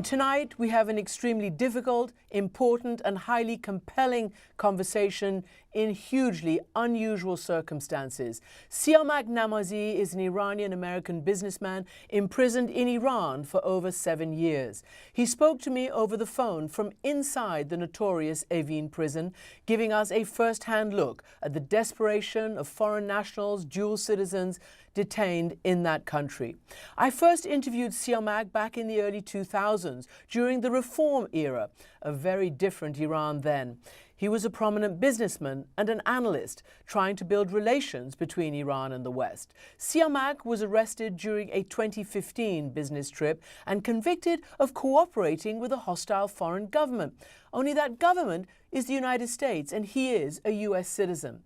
Tonight, we have an extremely difficult, important, and highly compelling conversation in hugely unusual circumstances. Siamak Namazi is an Iranian-American businessman imprisoned in Iran for over 7 years. He spoke to me over the phone from inside the notorious Evin prison, giving us a first-hand look at the desperation of foreign nationals, dual citizens, detained in that country. I first interviewed Siamak back in the early 2000s during the reform era, a very different Iran then. He was a prominent businessman and an analyst trying to build relations between Iran and the West. Siamak was arrested during a 2015 business trip and convicted of cooperating with a hostile foreign government. Only that government is the United States, and he is a US citizen.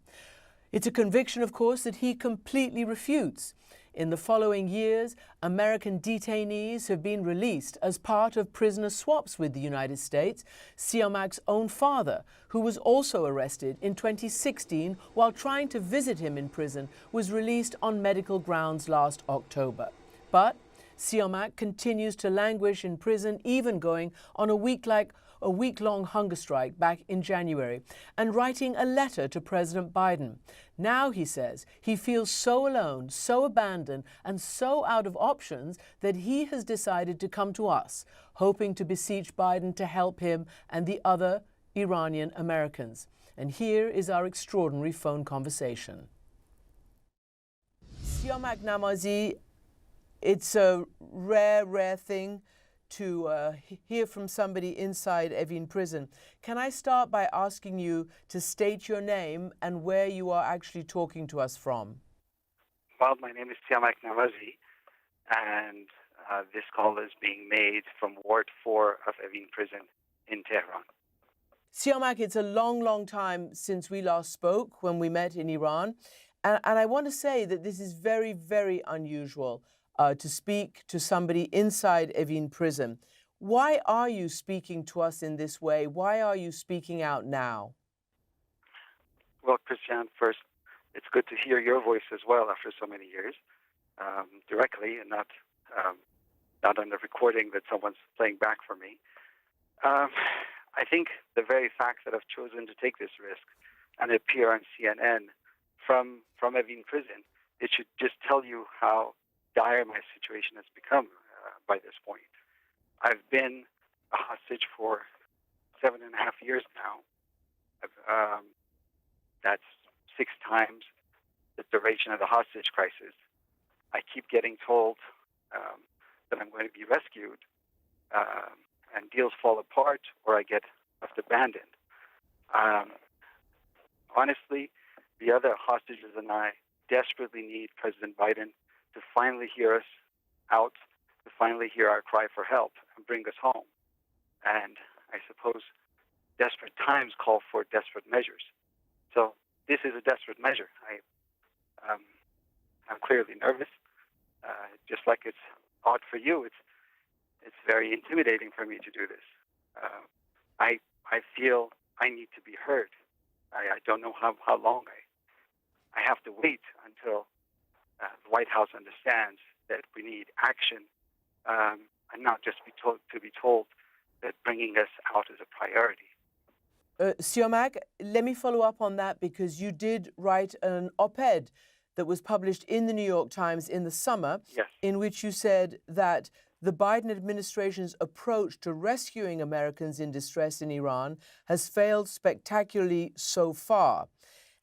It's a conviction, of course, that he completely refutes. In the following years, American detainees have been released as part of prisoner swaps with the United States. Siamak's own father, who was also arrested in 2016 while trying to visit him in prison, was released on medical grounds last October. But Siamak continues to languish in prison, even going on a week-long hunger strike back in January and writing a letter to President Biden. Now, he says, he feels so alone, so abandoned, and so out of options that he has decided to come to us, hoping to beseech Biden to help him and the other Iranian Americans. And here is our extraordinary phone conversation. Siamak Namazi, it's a rare thing to hear from somebody inside Evin prison. Can I start by asking you to state your name and where you are actually talking to us from? Well, my name is Siamak Namazi, and this call is being made from Ward 4 of Evin prison in Tehran. Siamak, it's a long time since we last spoke when we met in Iran. And I want to say that this is very unusual to speak to somebody inside Evin prison. Why are you speaking to us in this way? Why are you speaking out now? Well, Christian, first, it's good to hear your voice as well after so many years, directly and not on the recording that someone's playing back for me. I think the very fact that I've chosen to take this risk and appear on CNN from Evin prison, it should just tell you how dire my situation has become by this point. I've been a hostage for 7.5 years now. That's 6 times the duration of the hostage crisis. I keep getting told that I'm going to be rescued, and deals fall apart or I get left abandoned. Honestly, the other hostages and I desperately need President Biden to finally hear us out, to finally hear our cry for help and bring us home. And I suppose desperate times call for desperate measures. So this is a desperate measure. I'm clearly nervous, just like it's odd for you. It's very intimidating for me to do this. I feel I need to be heard. I don't know how long I have to wait until the White House understands that we need action, and not just be told that bringing us out is a priority. Siamak, let me follow up on that, because you did write an op-ed that was published in the New York Times in the summer, yes, in which you said that the Biden administration's approach to rescuing Americans in distress in Iran has failed spectacularly so far.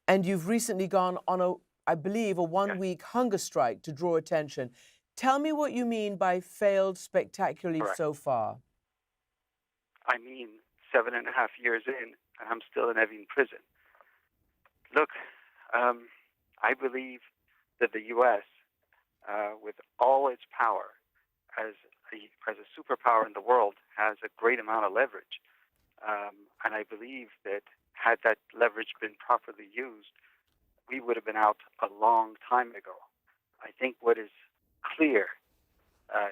And you've recently gone on I believe, a one-week hunger strike to draw attention. Tell me what you mean by failed spectacularly Correct. so far. I mean, 7.5 years in, and I'm still in Evin prison. Look, I believe that the U.S., with all its power as a superpower in the world, has a great amount of leverage. And I believe that had that leverage been properly used, we would have been out a long time ago. I think what is clear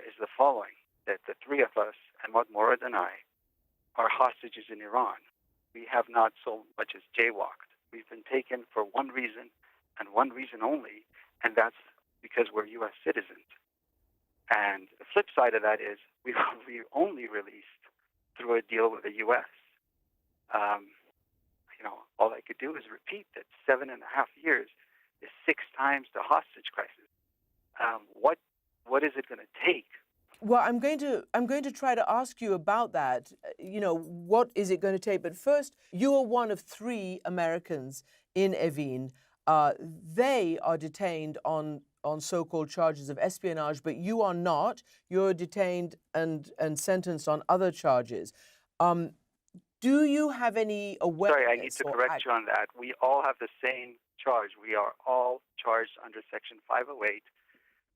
is the following, that the 3 of us, and Murad and I, are hostages in Iran. We have not so much as jaywalked. We've been taken for one reason, and one reason only, and that's because we're U.S. citizens. And the flip side of that is we will be only released through a deal with the U.S. All I could do is repeat that 7.5 years is 6 times the hostage crisis. What is it going to take? Well, I'm going to try to ask you about that. What is it going to take? But first, you are one of 3 Americans in Evin. They are detained on so-called charges of espionage, but you are not. You're detained and sentenced on other charges. Do you have any awareness? Sorry, I need to correct you on that. We all have the same charge. We are all charged under Section 508,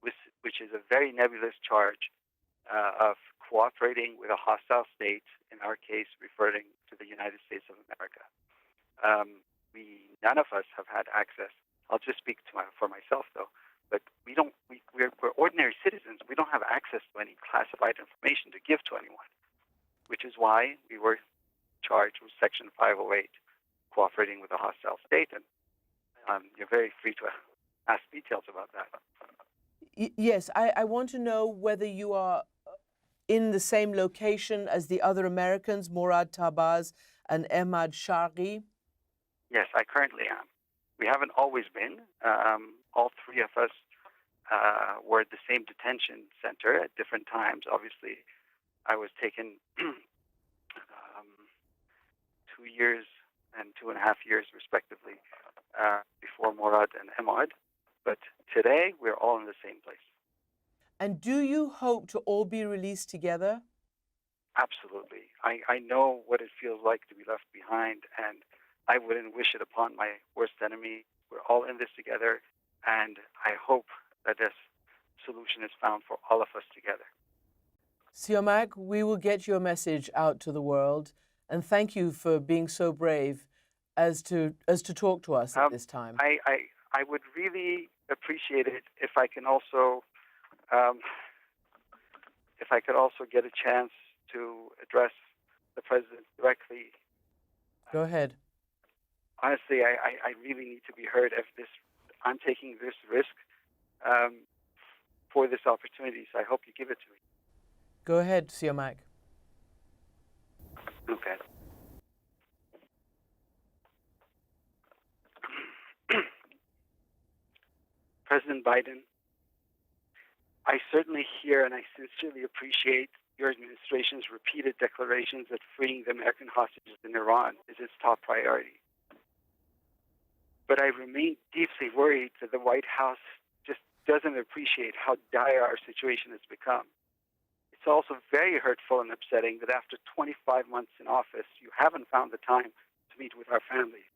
which is a very nebulous charge of cooperating with a hostile state, in our case, referring to the United States of America. None of us have had access. I'll just speak for myself, though. But we're ordinary citizens. We don't have access to any classified information to give to anyone, which is why we were charged with Section 508, cooperating with a hostile state. And you're very free to ask details about that. Yes, I want to know whether you are in the same location as the other Americans, Morad Tabaz and Ahmad Sharqi. Yes, I currently am. We haven't always been. All 3 of us were at the same detention center at different times. Obviously, I was taken 2 years and 2.5 years, respectively, before Morad and Ahmad. But today, we're all in the same place. And do you hope to all be released together? Absolutely. I know what it feels like to be left behind, and I wouldn't wish it upon my worst enemy. We're all in this together, and I hope that this solution is found for all of us together. Siamak, we will get your message out to the world, and thank you for being so brave as to talk to us at this time. I would really appreciate it if I can also get a chance to address the president directly. Go ahead. Honestly, I really need to be heard. I'm taking this risk for this opportunity, so I hope you give it to me. Go ahead, Siamak. Okay. President Biden, I certainly hear and I sincerely appreciate your administration's repeated declarations that freeing the American hostages in Iran is its top priority. But I remain deeply worried that the White House just doesn't appreciate how dire our situation has become. It's also very hurtful and upsetting that after 25 months in office, you haven't found the time to meet with our families.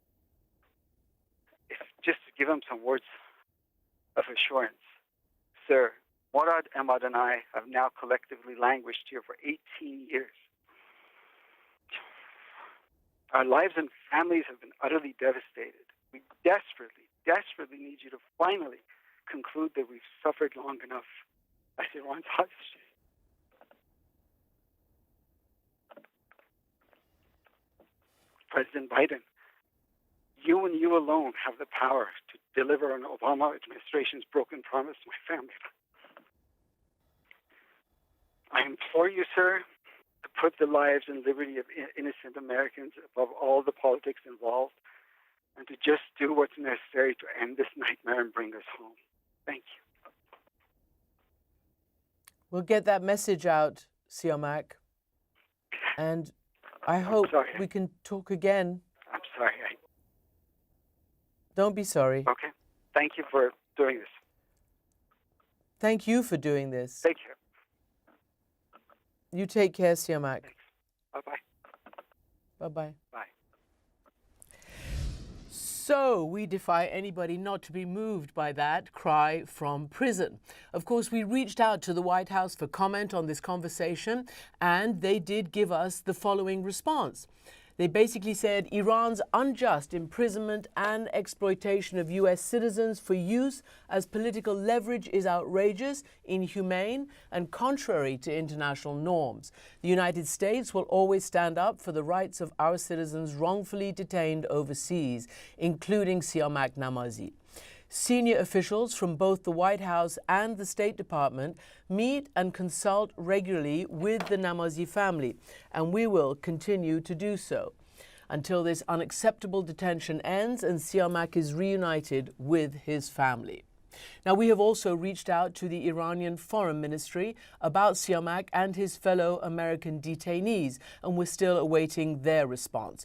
Just to give them some words of assurance. Sir, Morad, Ahmad, and I have now collectively languished here for 18 years. Our lives and families have been utterly devastated. We desperately need you to finally conclude that we've suffered long enough as Iran's hostages. President Biden, you and you alone have the power to deliver on Obama administration's broken promise to my family. I implore you, sir, to put the lives and liberty of innocent Americans above all the politics involved, and to just do what's necessary to end this nightmare and bring us home. Thank you. We'll get that message out, Siamak. And I hope we can talk again. I'm sorry. Don't be sorry. Okay. Thank you for doing this. Thank you for doing this. Take care. You take care, Siamak. Thanks. Bye-bye. Bye-bye. Bye. So we defy anybody not to be moved by that cry from prison. Of course, we reached out to the White House for comment on this conversation, and they did give us the following response. They basically said Iran's unjust imprisonment and exploitation of U.S. citizens for use as political leverage is outrageous, inhumane, and contrary to international norms. The United States will always stand up for the rights of our citizens wrongfully detained overseas, including Siamak Namazi. Senior officials from both the White House and the State Department meet and consult regularly with the Namazi family, and we will continue to do so until this unacceptable detention ends and Siamak is reunited with his family. Now, we have also reached out to the Iranian Foreign Ministry about Siamak and his fellow American detainees, and we're still awaiting their response.